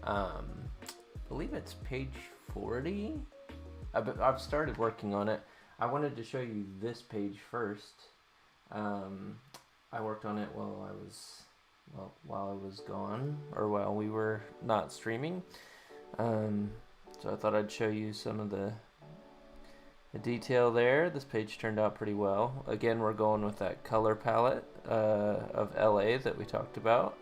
I believe it's page 40. I've started working on it. I wanted to show you this page first. I worked on it while I was gone, or while we were not streaming. So I thought I'd show you some of the detail there. This page turned out pretty well. Again, we're going with that color palette of LA that we talked about.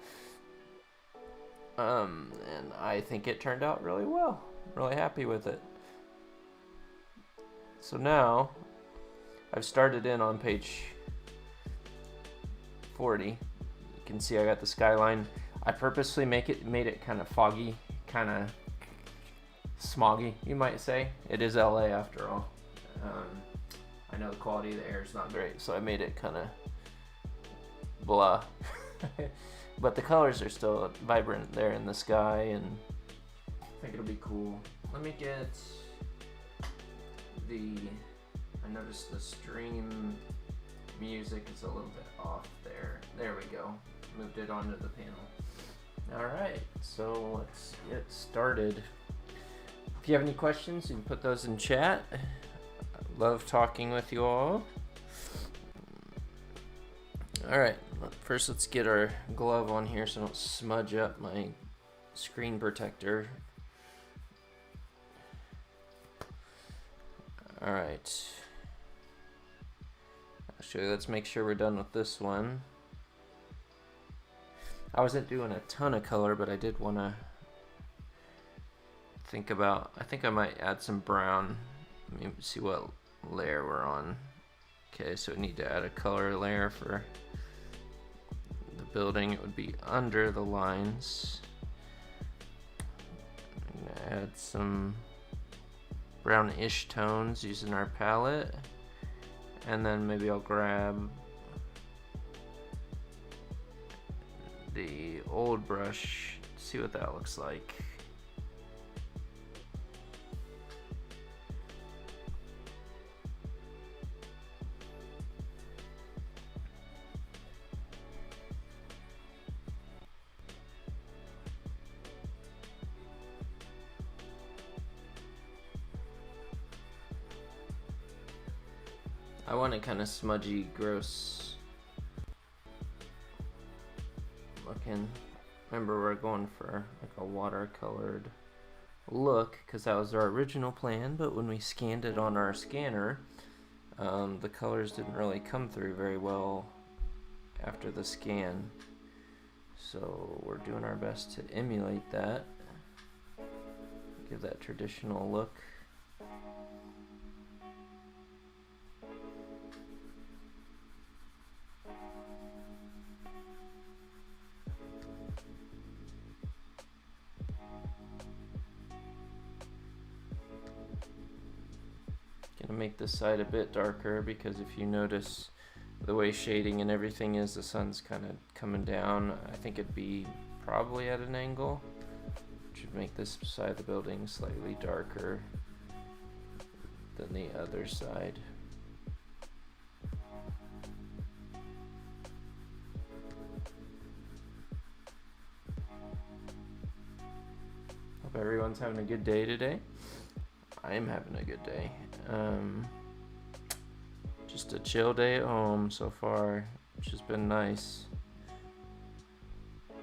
And I think it turned out really well. Really happy with it. So now I've started in on page 40. You can see I got the skyline. I purposely made it kind of foggy, kind of smoggy, you might say. It is LA after all. I know the quality of the air is not great, so I made it kind of blah. But the colors are still vibrant there in the sky, and I think it'll be cool. Let me get I noticed the stream music is a little bit off there. There we go. Moved it onto the panel. Alright, so let's get started. If you have any questions, you can put those in chat. I love talking with you all. Alright, first let's get our glove on here so I don't smudge up my screen protector. Alright. Actually, let's make sure we're done with this one. I wasn't doing a ton of color, but I did want to think about, I think I might add some brown. Let me see what layer we're on. Okay, so we need to add a color layer for the building. It would be under the lines. I'm gonna add some brownish tones using our palette, and then maybe I'll grab the old brush, see what that looks like. I want it kind of smudgy, gross looking. Remember, we're going for like a watercolored look because that was our original plan, but when we scanned it on our scanner, the colors didn't really come through very well after the scan. So we're doing our best to emulate that, give that traditional look. Gonna make this side a bit darker because if you notice the way shading and everything is, the sun's kind of coming down. I think it'd be probably at an angle, which would make this side of the building slightly darker than the other side. Hope everyone's having a good day today. I am having a good day. Just a chill day at home so far, which has been nice. I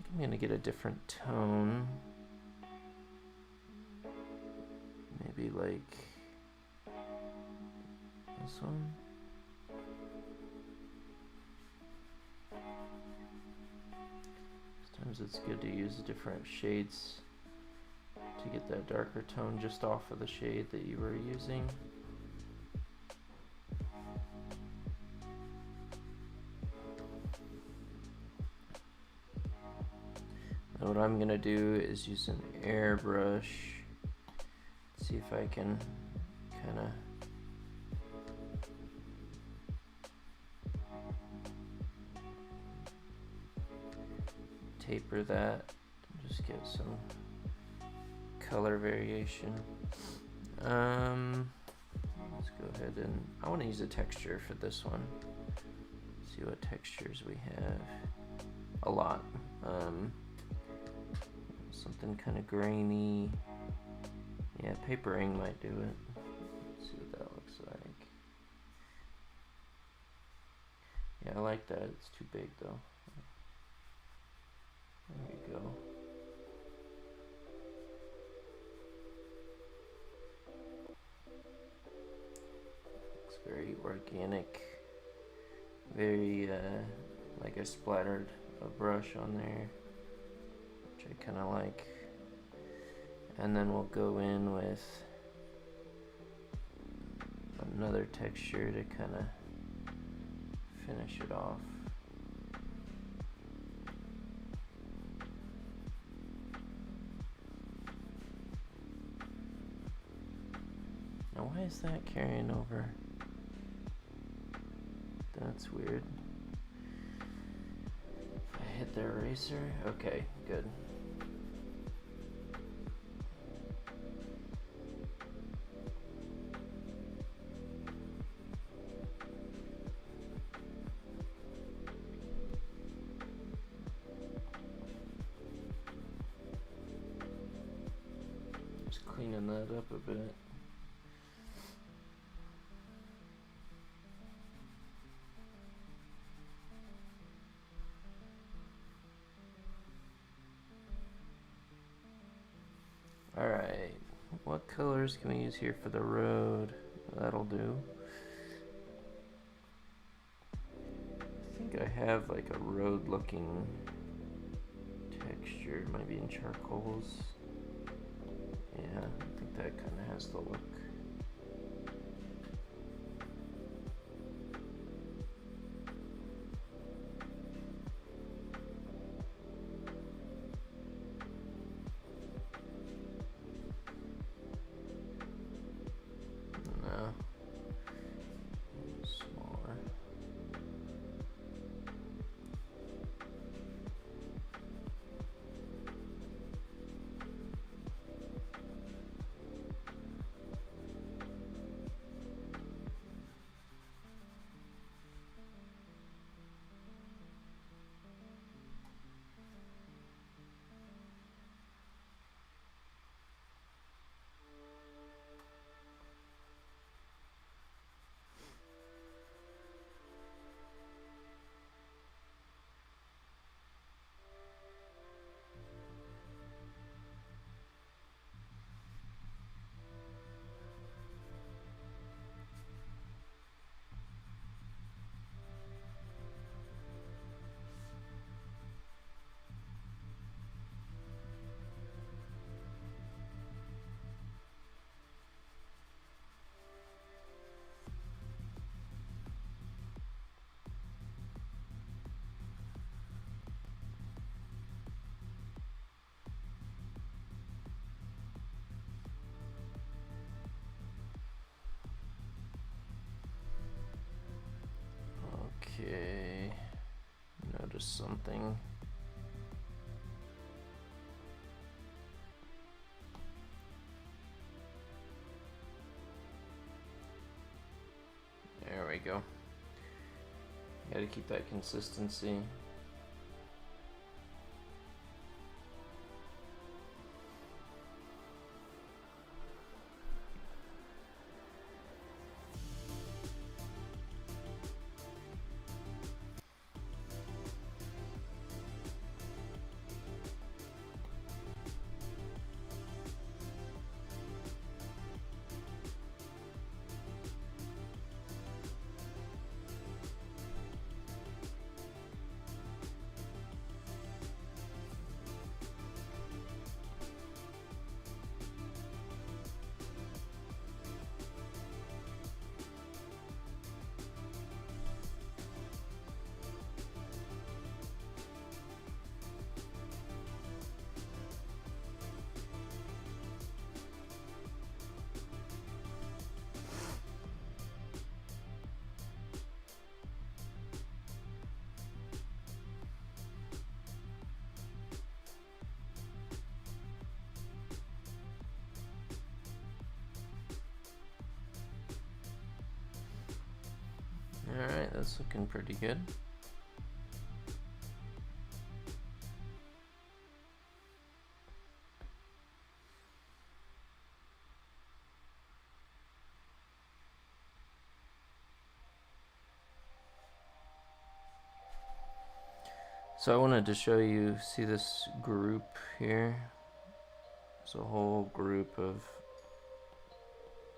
think I'm gonna get a different tone. Maybe like this one. Sometimes it's good to use different shades to get that darker tone just off of the shade that you were using. And what I'm gonna do is use an airbrush. See if I can kind of taper that, just get some color variation. Let's go ahead and I want to use a texture for this one. See what textures we have. A lot. something kind of grainy. Yeah, paper ink might do it. Let's see what that looks like. Yeah, I like that. It's too big though. There you go. Looks very organic. Very, like I splattered a brush on there, which I kind of like. And then we'll go in with another texture to kind of finish it off. Now why is that carrying over? That's weird. If I hit the eraser, okay, good. Just cleaning that up a bit. Alright, what colors can we use here for the road? That'll do. I think I have like a road looking texture, it might be in charcoals. Yeah, I think that kind of has the look. Okay, notice something. There we go. Gotta keep that consistency. Alright, that's looking pretty good. So I wanted to show you, see this group here? It's a whole group of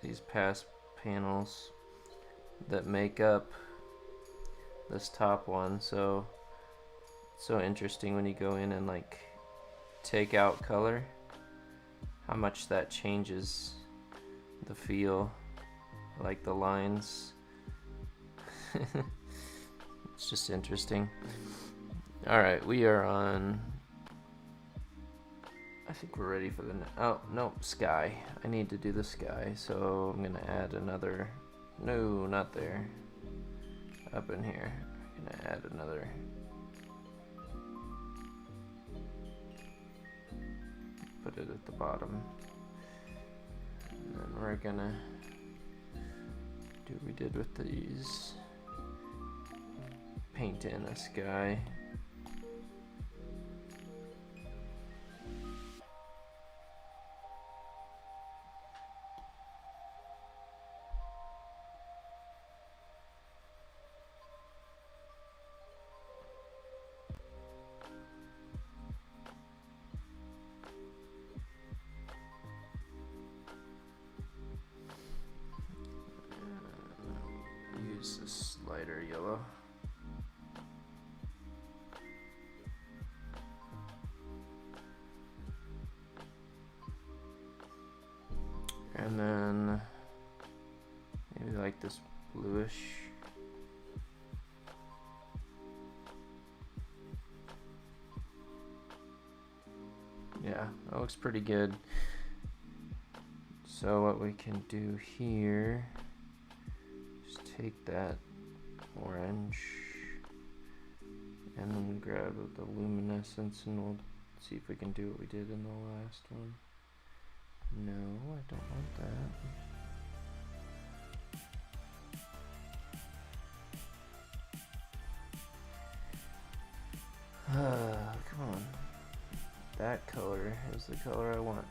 these past panels that make up this top one. So it's so interesting when you go in and like take out color, how much that changes the feel, like the lines. It's just interesting. All right, we are on, I think we're ready for the, oh, no, sky. I need to do the sky, so I'm gonna add another, no, not there, up in here. I'm gonna add another, put it at the bottom. And then we're gonna do what we did with these. Paint in a sky. Use this lighter yellow. And then maybe like this bluish. Yeah, that looks pretty good. So what we can do here, just take that orange and then grab the luminescence, and we'll see if we can do what we did in the last one. No, I don't want that. Come on. That color is the color I want.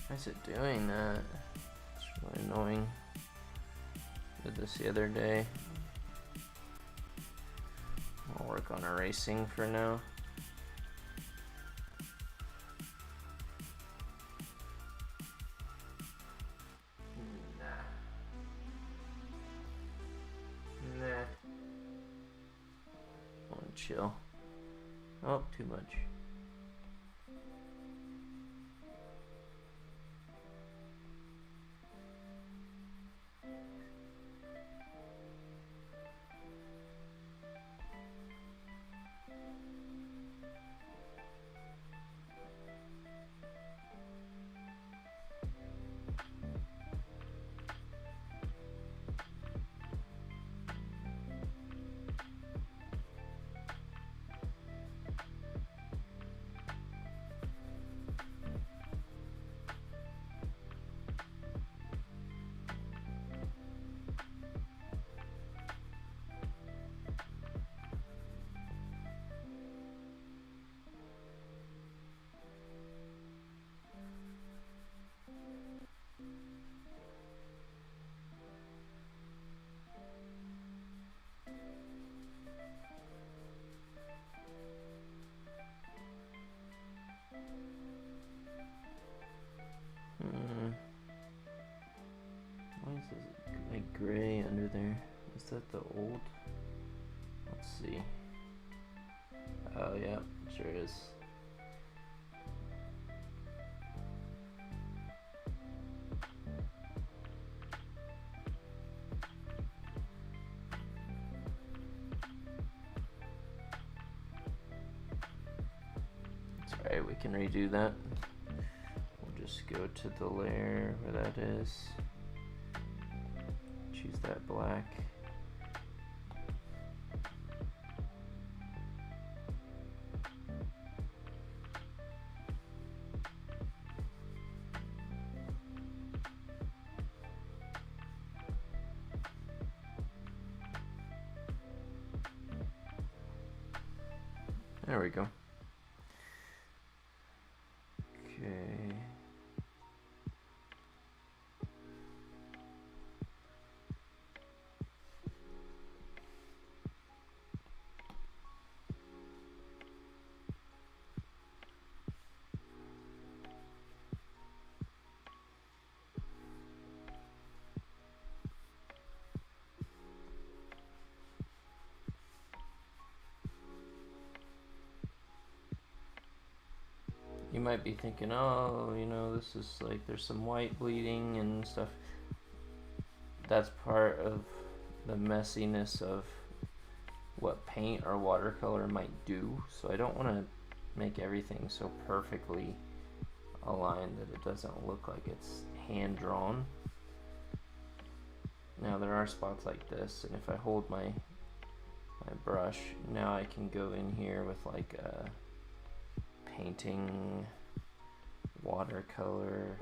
Why is it doing that? It's really annoying. Did this the other day. I'll work on erasing for now. Nah. I want to chill. Oh, too much. Why is this like gray under there? Is that the old? Let's see. Oh yeah, sure is. It's alright, we can redo that. We'll just go to the layer where that is. Choose that black. There we go. Okay. might be thinking, oh, you know, this is like there's some white bleeding and stuff. That's part of the messiness of what paint or watercolor might do. So I don't want to make everything so perfectly aligned that it doesn't look like it's hand drawn. Now there are spots like this, and if I hold my brush, now I can go in here with like a painting watercolor,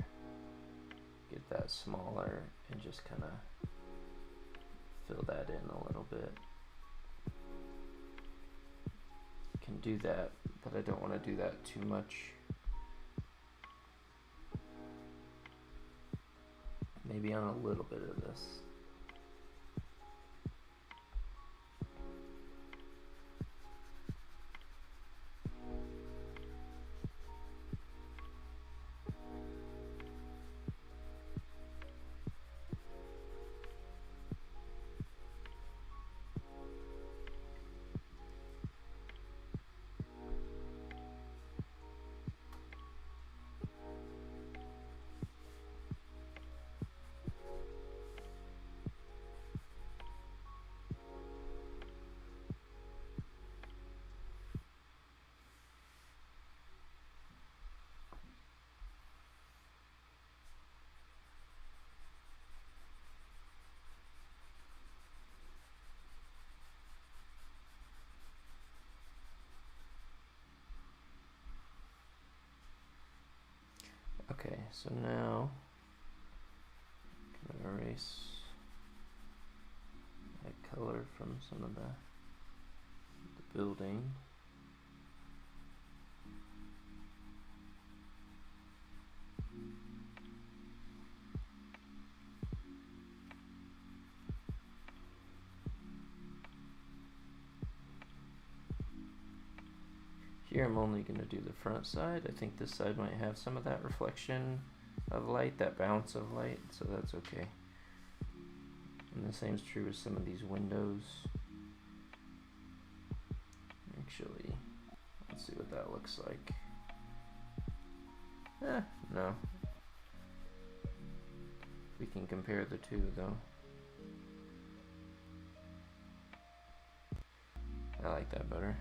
get that smaller, and just kind of fill that in a little bit. Can do that, but I don't want to do that too much. Maybe on a little bit of this. Okay, so now I'm going to erase that color from some of the building. Here I'm only going to do the front side. I think this side might have some of that reflection of light, that bounce of light, so that's okay. And the same is true with some of these windows. Actually, let's see what that looks like. No. We can compare the two though. I like that better.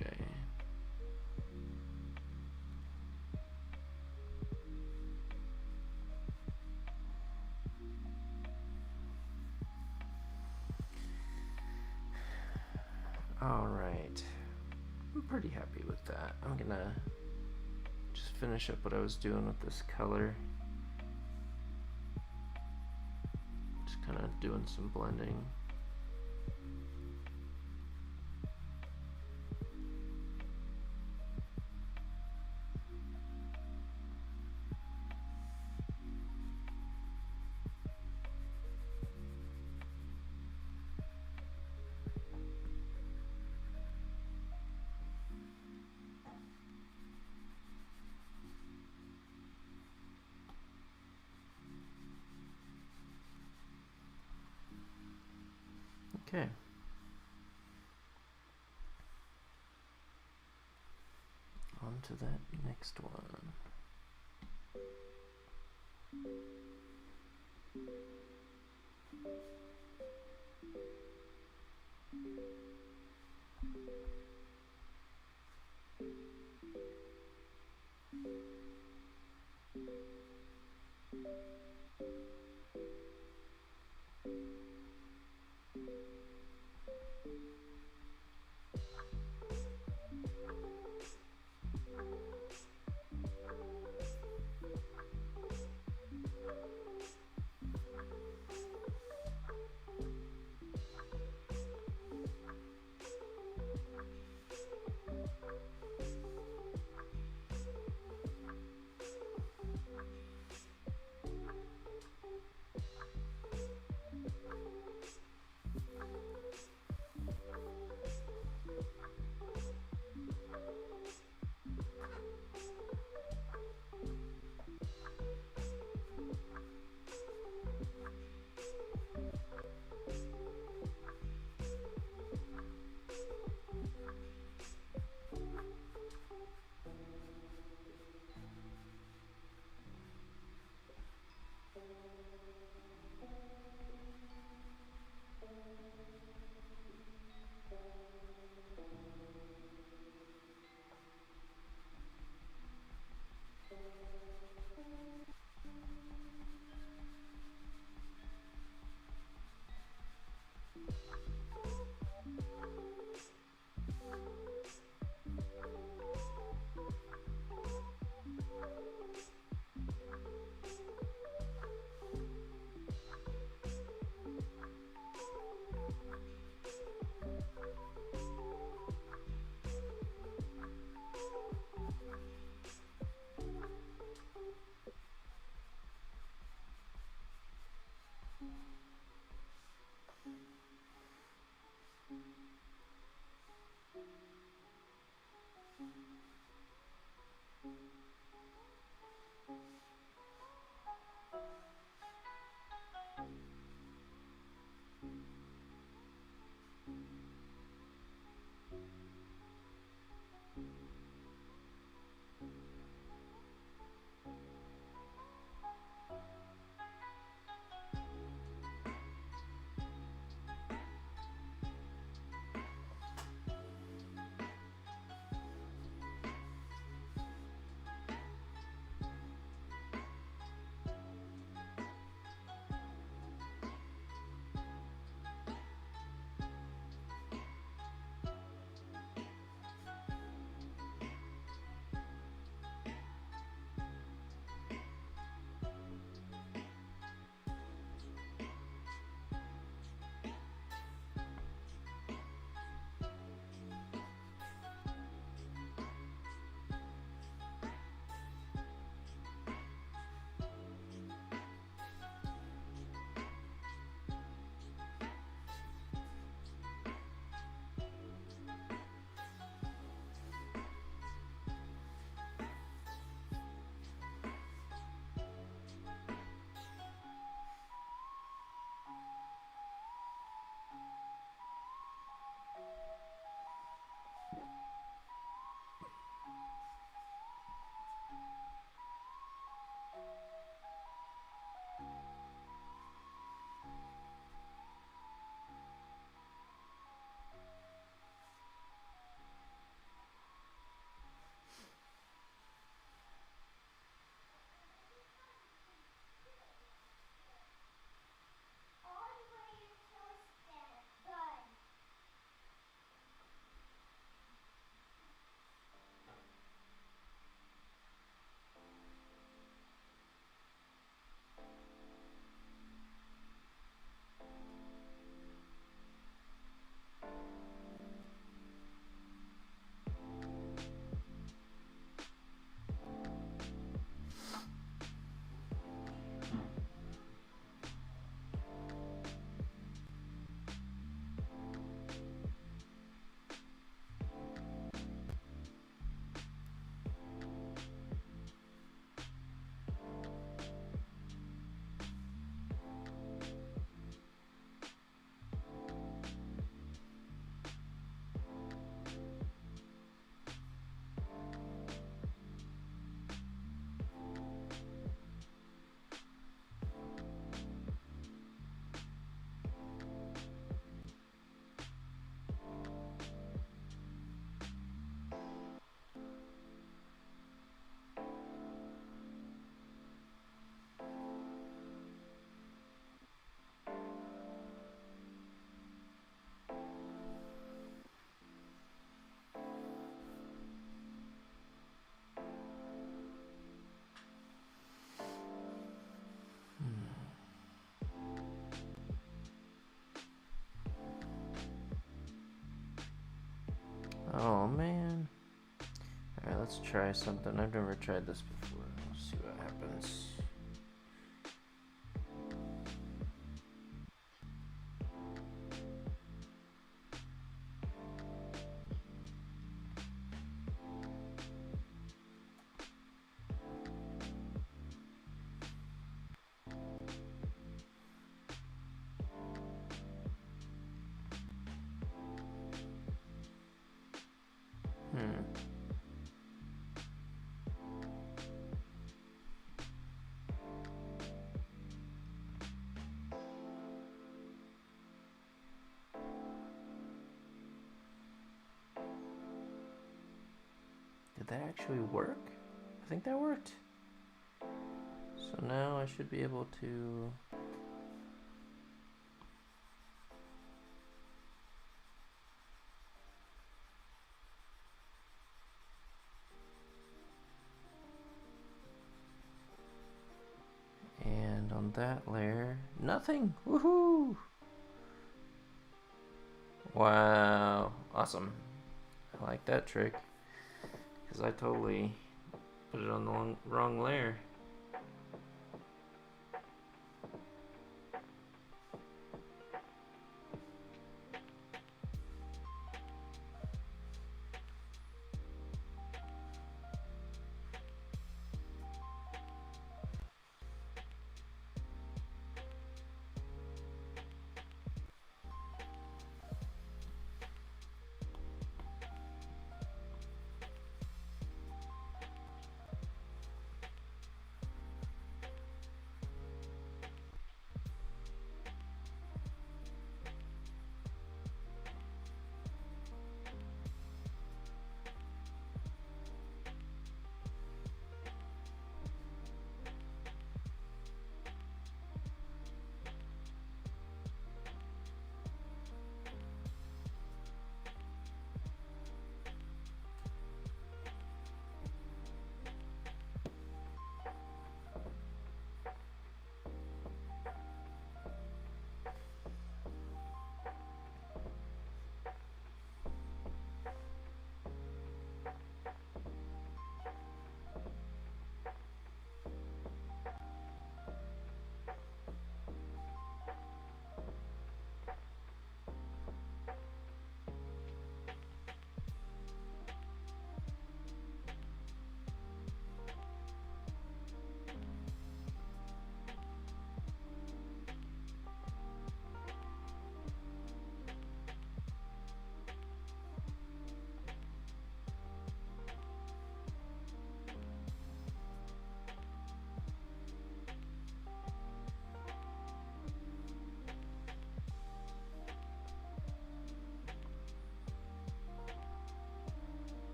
Okay. All right. I'm pretty happy with that. I'm gonna just finish up what I was doing with this color. Just kind of doing some blending. Okay. On to that next one. Oh man. Alright, let's try something. I've never tried this before. Let's see what happens. Did that actually work? I think that worked. So now I should be able to and on that layer, nothing. Woohoo! Wow, awesome. I like that trick because I totally put it on the wrong layer.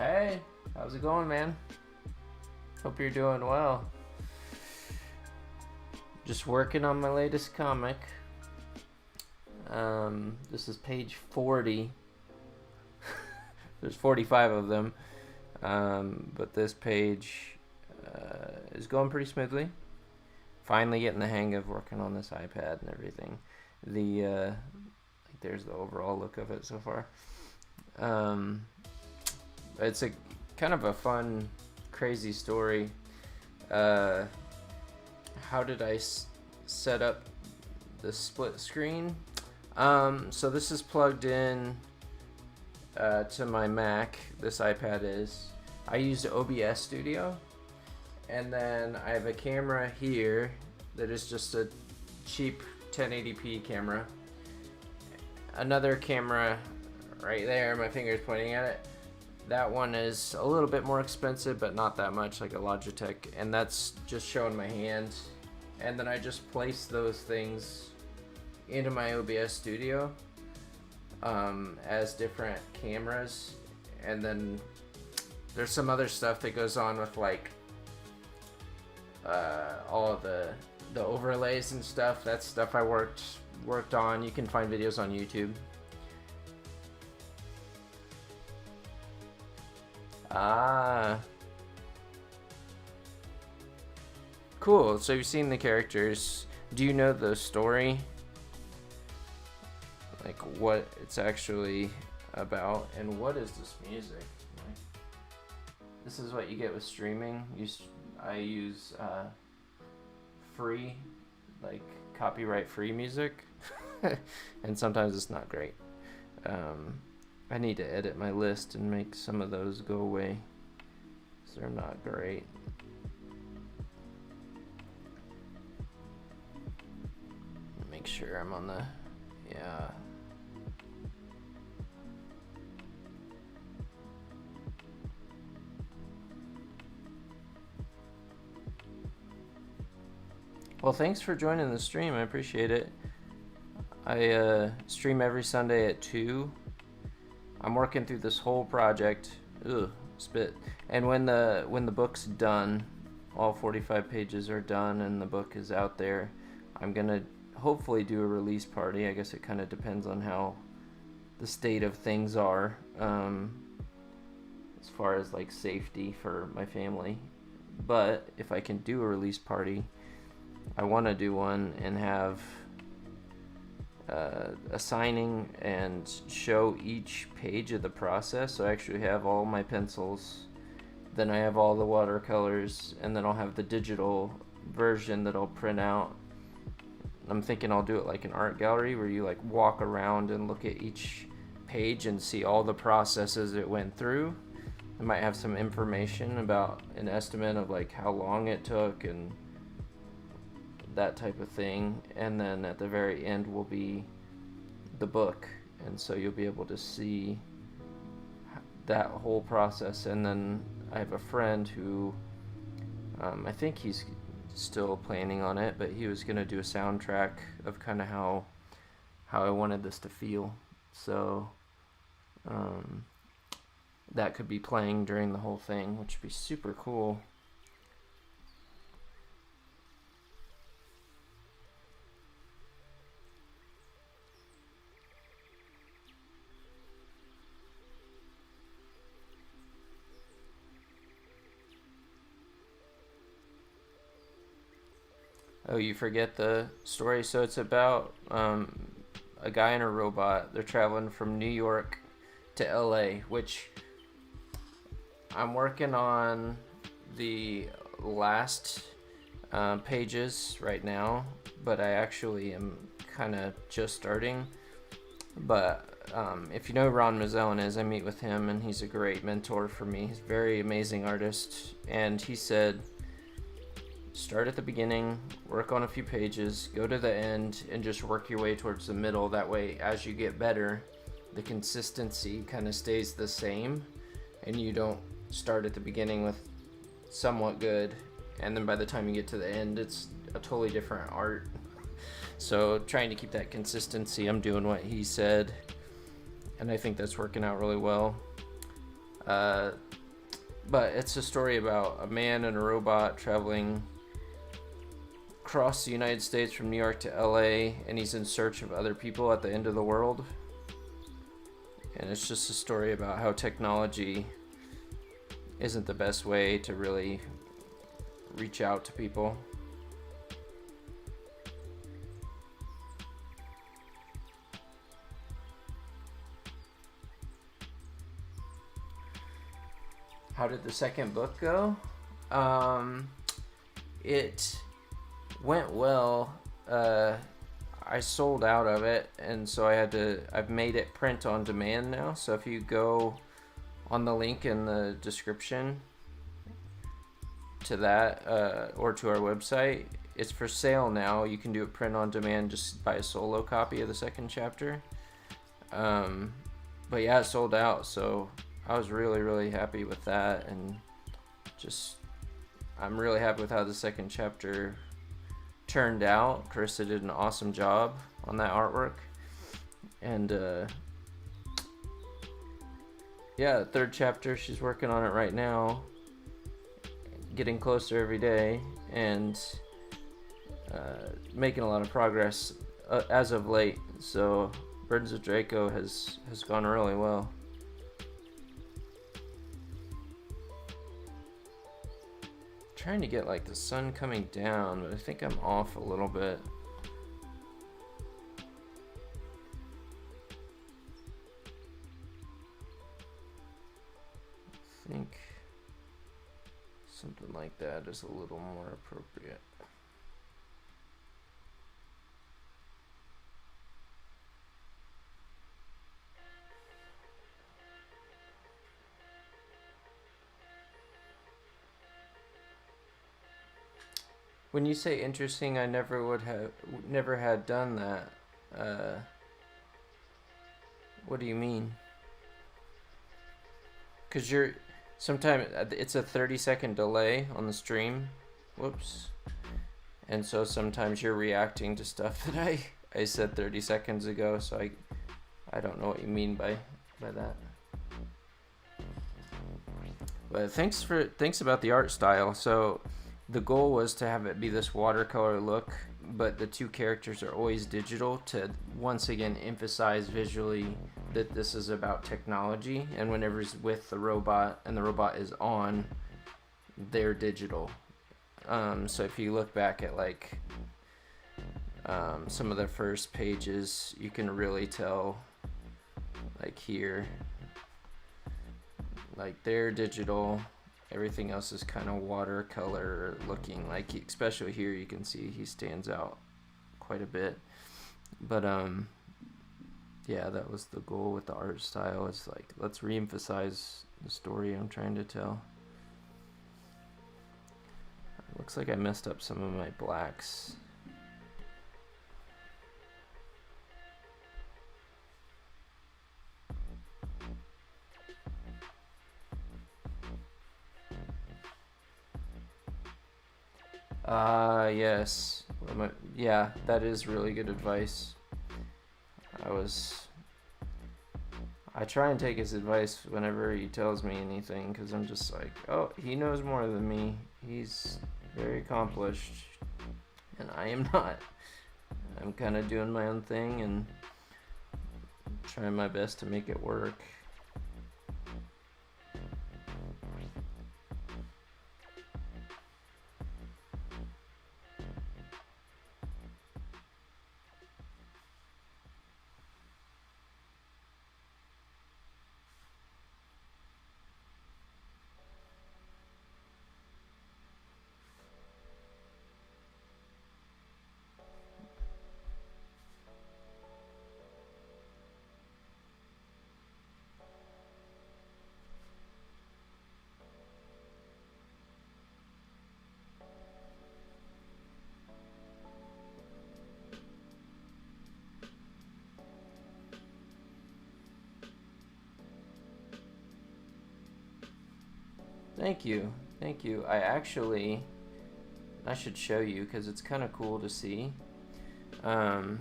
Hey, how's it going, man? Hope you're doing well. Just working on my latest comic. This is page 40. There's 45 of them. But this page is going pretty smoothly. Finally getting the hang of working on this iPad and everything. There's the overall look of it so far. It's a kind of a fun, crazy story. How did I set up the split screen? So this is plugged in to my Mac. This iPad is. I used OBS Studio, and then I have a camera here that is just a cheap 1080p camera. Another camera right there, my finger's pointing at it. That one is a little bit more expensive, but not that much, like a Logitech, and that's just showing my hand. And then I just place those things into my OBS Studio as different cameras, and then there's some other stuff that goes on with like all of the overlays and stuff. That's stuff I worked on. You can find videos on YouTube. Cool. So you've seen the characters. Do you know the story? Like what it's actually about, and what is this music? This is what you get with streaming. I use free, like copyright free music, and sometimes it's not great. I need to edit my list and make some of those go away, because they're not great. Make sure I'm on the, yeah. Well, thanks for joining the stream. I appreciate it. I stream every Sunday at 2. I'm working through this whole project. Ugh, spit. And when the book's done, all 45 pages are done and the book is out there, I'm gonna hopefully do a release party. I guess it kind of depends on how the state of things are, as far as like safety for my family. But if I can do a release party, I want to do one and have a signing and show each page of the process. So I actually have all my pencils, then I have all the watercolors, and then I'll have the digital version that I'll print out. I'm thinking I'll do it like an art gallery where you like walk around and look at each page and see all the processes it went through. I might have some information about an estimate of like how long it took and that type of thing, and then at the very end will be the book, and so you'll be able to see that whole process. And then I have a friend who I think he's still planning on it, but he was gonna do a soundtrack of kind of how I wanted this to feel, so that could be playing during the whole thing, which would be super cool. Oh, you forget the story. So it's about a guy and a robot. They're traveling from New York to LA, which I'm working on the last pages right now, but I actually am kind of just starting. But if you know who Ron Mazzellin is, I meet with him, and he's a great mentor for me. He's a very amazing artist, and he said, start at the beginning, work on a few pages, go to the end, and just work your way towards the middle. That way, as you get better, the consistency kind of stays the same, and you don't start at the beginning with somewhat good, and then by the time you get to the end, it's a totally different art. So trying to keep that consistency, I'm doing what he said, and I think that's working out really well. But it's a story about a man and a robot traveling across the United States from New York to LA, and he's in search of other people at the end of the world. And it's just a story about how technology isn't the best way to really reach out to people. How did the second book go? It went well. I sold out of it, and so I've made it print on demand now. So if you go on the link in the description to that, or to our website, it's for sale now. You can do it print on demand, just buy a solo copy of the second chapter. But yeah, it sold out, so I was really, really happy with that, and I'm really happy with how the second chapter turned out. Carissa did an awesome job on that artwork, and yeah, the third chapter, she's working on it right now, getting closer every day, and making a lot of progress as of late. So Birds of Draco has gone really well. Trying to get like the sun coming down, but I think I'm off a little bit. I think something like that is a little more appropriate. When you say interesting, I never had done that. What do you mean? Because sometimes it's a 30-second delay on the stream. Whoops. And so sometimes you're reacting to stuff that I said 30 seconds ago, so I don't know what you mean by that. But thanks about the art style. So the goal was to have it be this watercolor look, but the two characters are always digital, to once again emphasize visually that this is about technology, and whenever it's with the robot and the robot is on, they're digital. So if you look back at like some of the first pages, you can really tell, like here, like they're digital. Everything else is kind of watercolor looking, like especially here you can see he stands out quite a bit. But yeah, that was the goal with the art style. It's like, let's re-emphasize the story I'm trying to tell. Looks like I messed up some of my blacks. Yes. Yeah, that is really good advice. I try and take his advice whenever he tells me anything, because I'm just like, oh, he knows more than me. He's very accomplished, and I am not. I'm kind of doing my own thing and trying my best to make it work. Thank you. Thank you. I should show you because it's kind of cool to see. I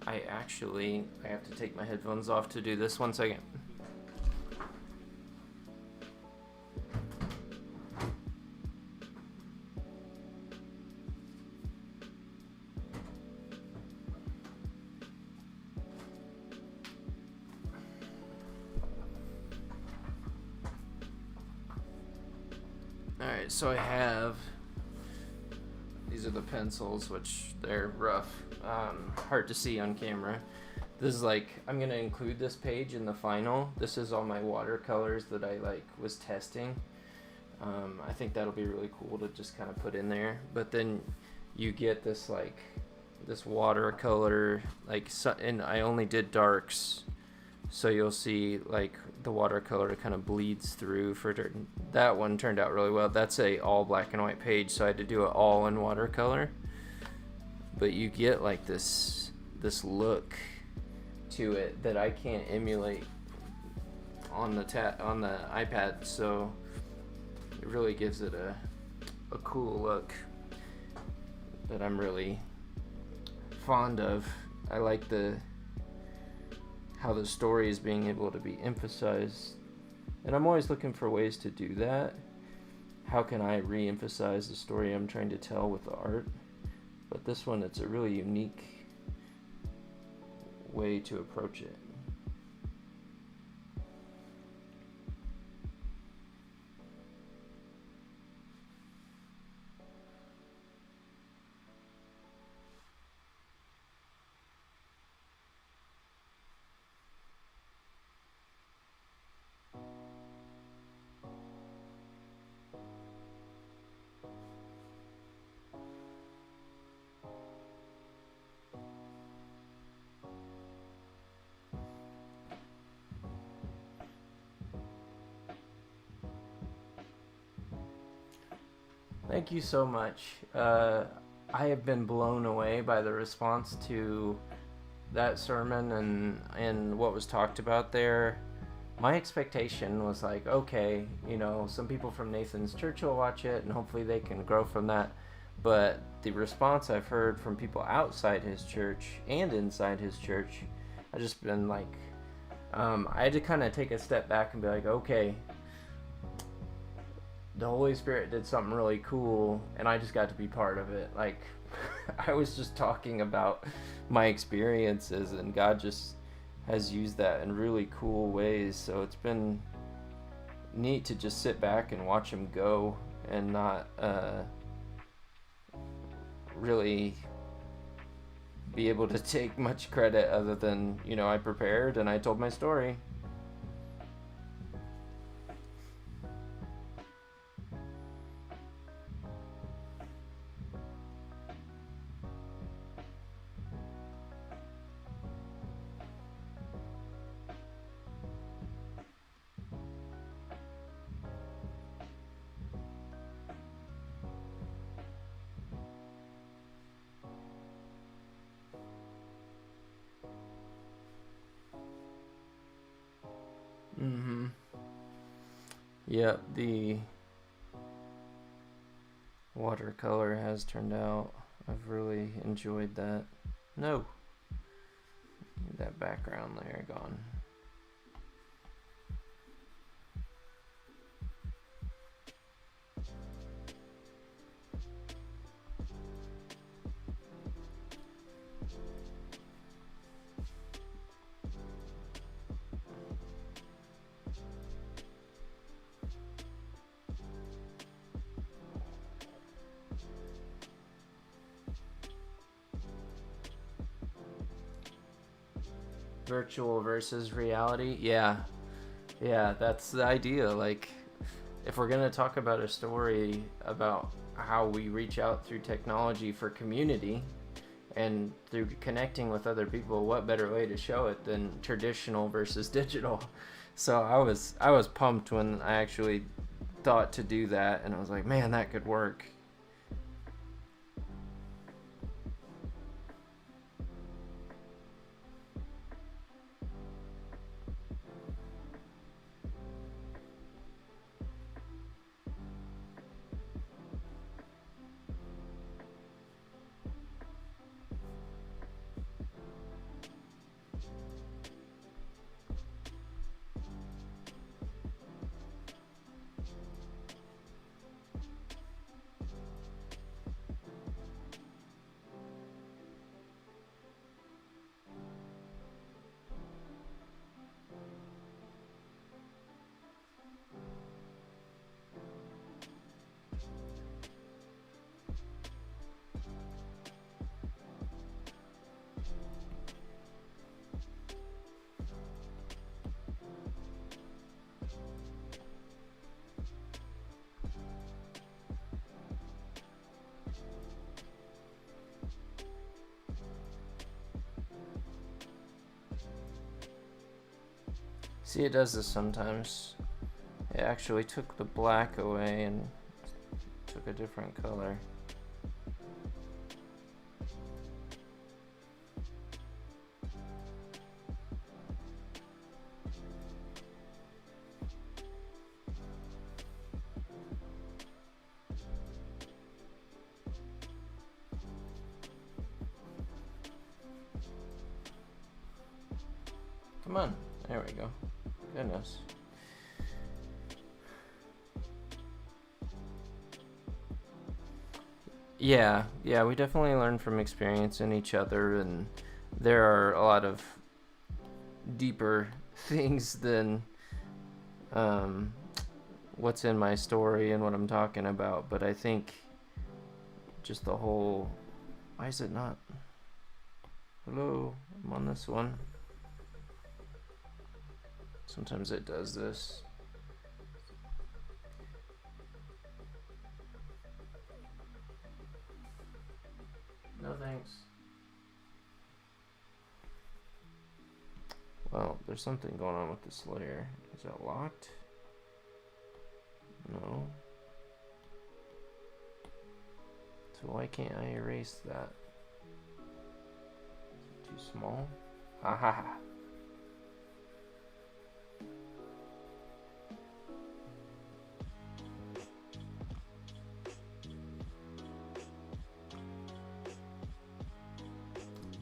have to take my headphones off to do this. 1 second. Alright, so I have, these are the pencils, which they're rough, hard to see on camera. This is like, I'm gonna include this page in the final. This is all my watercolors that I like was testing. I think that'll be really cool to just kind of put in there. But then you get this like, this watercolor, like, and I only did darks, so you'll see like the watercolor kind of bleeds through. For that one turned out really well. That's a all black and white page, so I had to do it all in watercolor. But you get like this look to it that I can't emulate on the iPad, so it really gives it a cool look that I'm really fond of. I like how the story is being able to be emphasized, and I'm always looking for ways to do that. How can I re-emphasize the story I'm trying to tell with the art? But this one, it's a really unique way to approach it. Thank you so much. I have been blown away by the response to that sermon and what was talked about there. My expectation was like, okay, some people from Nathan's church will watch it and hopefully they can grow from that. But the response I've heard from people outside his church and inside his church, I've just been like, I had to kind of take a step back and be like, okay, the Holy Spirit did something really cool and I just got to be part of it. Like, I was just talking about my experiences and God just has used that in really cool ways. So it's been neat to just sit back and watch him go and not really be able to take much credit other than, I prepared and I told my story. Yep, the watercolor has turned out. I've really enjoyed that. No. That background layer gone. Virtual versus reality. Yeah, that's the idea. Like, if we're gonna talk about a story about how we reach out through technology for community and through connecting with other people, what better way to show it than traditional versus digital? So I was pumped when I actually thought to do that, and I was like, man, that could work. See, it does this sometimes. It actually took the black away and took a different color. Come on, there we go. Goodness. Yeah, we definitely learn from experience in each other, and there are a lot of deeper things than what's in my story and what I'm talking about, but I think just the whole... Why is it not? Hello, I'm on this one. Sometimes it does this. No thanks. Well, there's something going on with this layer. Is that locked? No. So why can't I erase that? Is it too small? Ha ha ha.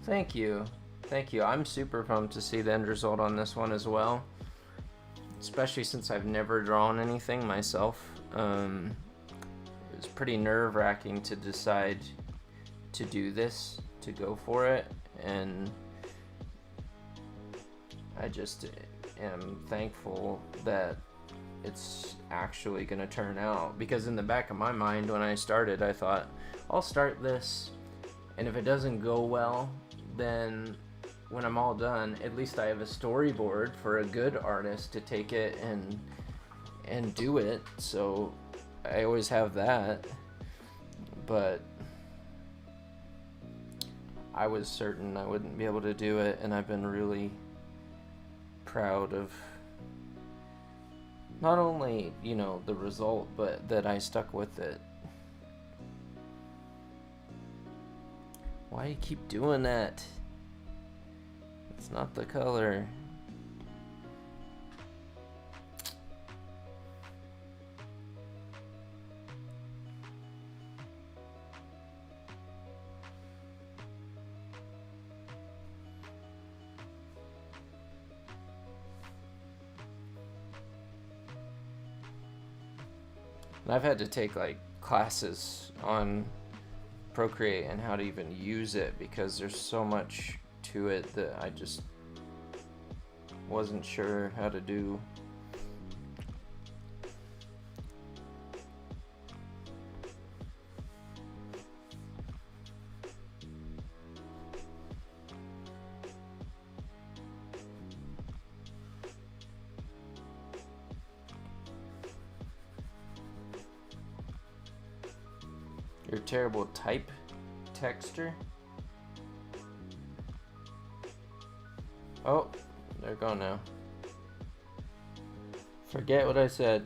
Thank you. Thank you. I'm super pumped to see the end result on this one as well. Especially since I've never drawn anything myself. It was pretty nerve-wracking to decide to do this, to go for it, and I just am thankful that it's actually going to turn out. Because in the back of my mind when I started, I thought, I'll start this, and if it doesn't go well, then when I'm all done, at least I have a storyboard for a good artist to take it and do it. So I always have that. But I was certain I wouldn't be able to do it, and I've been really proud of not only, you know, the result, but that I stuck with it. Why do you keep doing that? It's not the color. And I've had to take like classes on Procreate and how to even use it, because there's so much to it that I just wasn't sure how to do. Your terrible type texture. Oh, they're gone now. Forget what I said.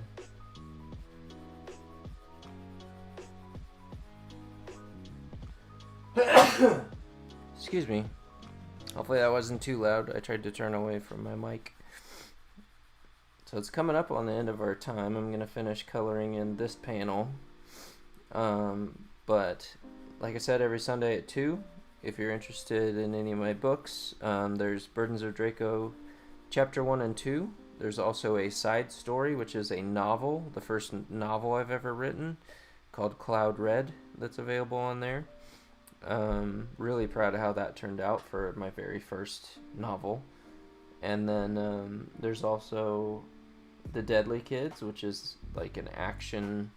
Excuse me. Hopefully that wasn't too loud. I tried to turn away from my mic. So it's coming up on the end of our time. I'm going to finish coloring in this panel. But like I said, every Sunday at 2, if you're interested in any of my books, there's Burdens of Draco Chapter 1 and 2. There's also a side story, which is a novel, the first novel I've ever written, called Cloud Red, that's available on there. Really proud of how that turned out for my very first novel. And then there's also The Deadly Kids, which is like an action,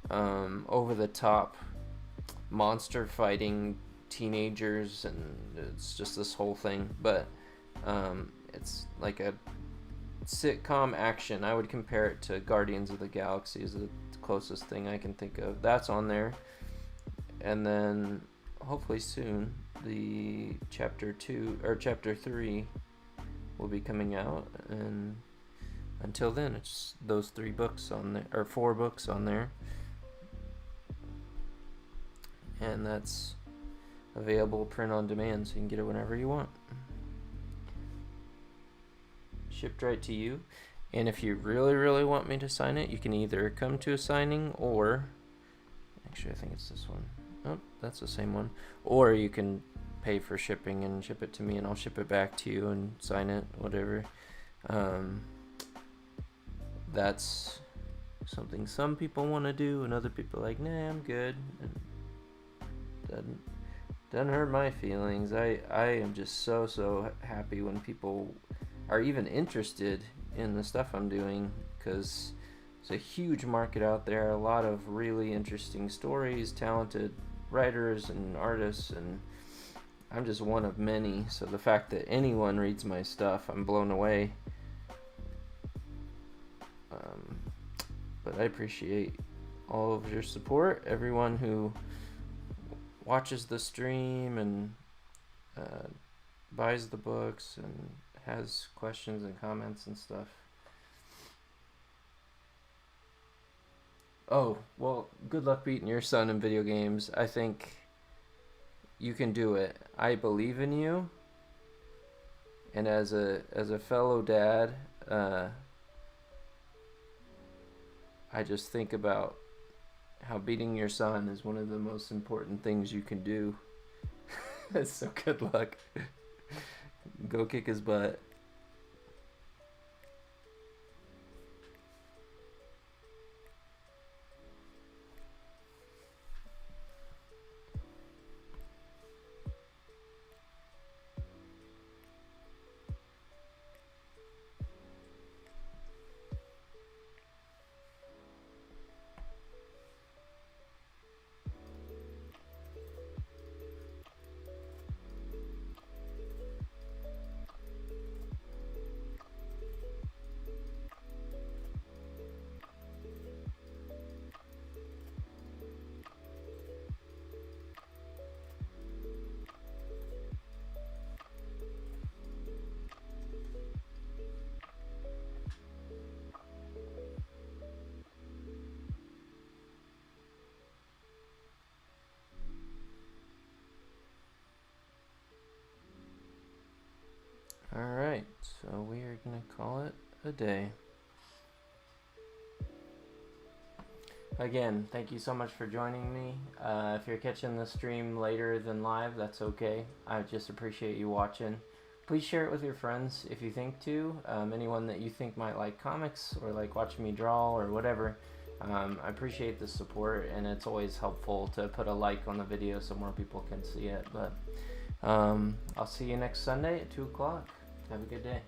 over-the-top monster fighting teenagers, and it's just this whole thing. But it's like a sitcom action. I would compare it to Guardians of the Galaxy is the closest thing I can think of. That's on there. And then hopefully soon the chapter 3 will be coming out, and until then, it's those 3 books on there, or 4 books on there, and that's available print on demand, so you can get it whenever you want, shipped right to you. And if you really want me to sign it, you can either come to a signing, or actually I think it's this one. Oh, that's the same one. Or you can pay for shipping and ship it to me, and I'll ship it back to you and sign it, whatever. That's something some people want to do, and other people are like, nah, I'm good. And doesn't hurt my feelings. I am just so happy when people are even interested in the stuff I'm doing, because there's a huge market out there, a lot of really interesting stories, talented writers and artists, and I'm just one of many. So the fact that anyone reads my stuff, I'm blown away. But I appreciate all of your support, everyone who watches the stream and buys the books and has questions and comments and stuff. Oh, well, good luck beating your son in video games. I think you can do it. I believe in you. And as a fellow dad, I just think about how beating your son is one of the most important things you can do. So good luck. Go kick his butt. Alright, so we are going to call it a day. Again, thank you so much for joining me. If you're catching the stream later than live, that's okay. I just appreciate you watching. Please share it with your friends if you think to. Anyone that you think might like comics or like watching me draw or whatever. I appreciate the support, and it's always helpful to put a like on the video so more people can see it. But I'll see you next Sunday at 2 o'clock. Have a good day.